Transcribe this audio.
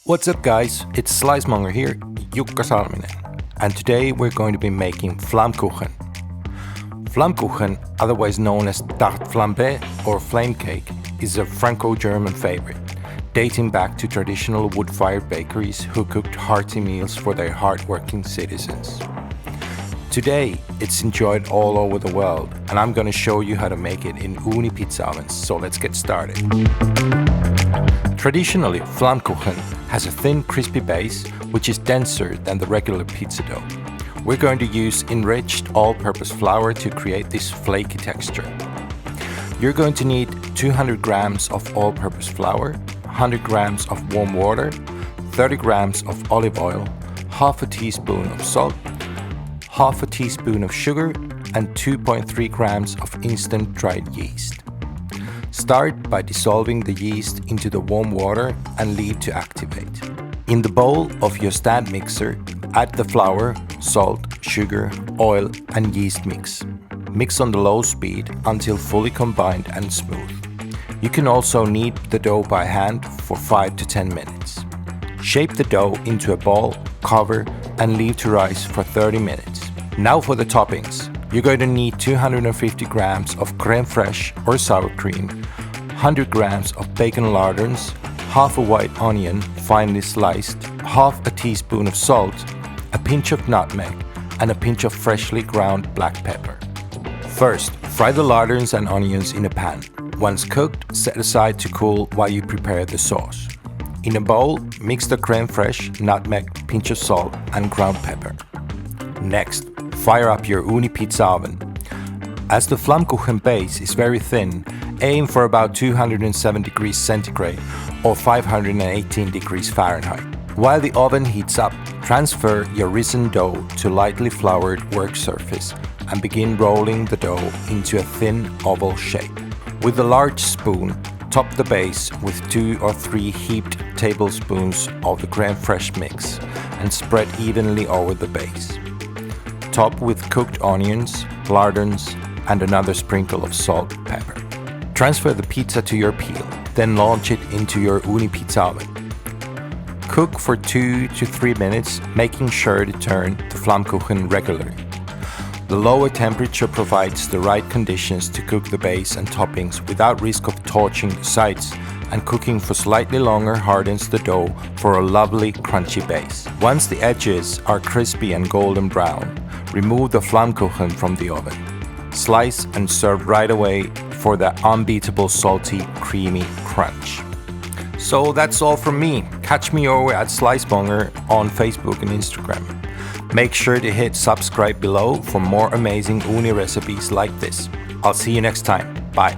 What's up guys, it's Slicemonger here, Jukka Salminen, and today we're going to be making Flammkuchen. Flammkuchen, otherwise known as tarte flambée or flame cake, is a Franco-German favorite, dating back to traditional wood-fired bakeries who cooked hearty meals for their hard-working citizens. Today, it's enjoyed all over the world, and I'm going to show you how to make it in Ooni pizza ovens, so let's get started. Traditionally, Flammkuchen has a thin, crispy base, which is denser than the regular pizza dough. We're going to use enriched all-purpose flour to create this flaky texture. You're going to need 200 grams of all-purpose flour, 100 grams of warm water, 30 grams of olive oil, half a teaspoon of salt, half a teaspoon of sugar, and 2.3 grams of instant dried yeast. Start by dissolving the yeast into the warm water and leave to activate. In the bowl of your stand mixer, add the flour, salt, sugar, oil, and yeast mix. Mix on the low speed until fully combined and smooth. You can also knead the dough by hand for 5 to 10 minutes. Shape the dough into a ball, cover, and leave to rise for 30 minutes. Now for the toppings. You're going to need 250 grams of crème fraîche or sour cream, 100 grams of bacon lardons, half a white onion finely sliced, half a teaspoon of salt, a pinch of nutmeg, and a pinch of freshly ground black pepper. First, fry the lardons and onions in a pan. Once cooked, set aside to cool while you prepare the sauce. In a bowl, mix the crème fraîche, nutmeg, pinch of salt, and ground pepper. Next, fire up your Ooni pizza oven. As the Flammkuchen base is very thin, aim for about 207 degrees centigrade or 518 degrees Fahrenheit. While the oven heats up, transfer your risen dough to lightly floured work surface and begin rolling the dough into a thin oval shape. With a large spoon, top the base with 2 or 3 heaped tablespoons of the crème fraîche mix and spread evenly over the base. Top with cooked onions, lardons, and another sprinkle of salt and pepper. Transfer the pizza to your peel, then launch it into your Ooni pizza oven. Cook for 2 to 3 minutes, making sure to turn the Flammkuchen regularly. The lower temperature provides the right conditions to cook the base and toppings without risk of torching the sides, and cooking for slightly longer hardens the dough for a lovely crunchy base. Once the edges are crispy and golden brown, remove the Flammkuchen from the oven. Slice and serve right away for the unbeatable salty, creamy crunch. So that's all from me. Catch me over at Slicemonger on Facebook and Instagram. Make sure to hit subscribe below for more amazing Ooni recipes like this. I'll see you next time. Bye.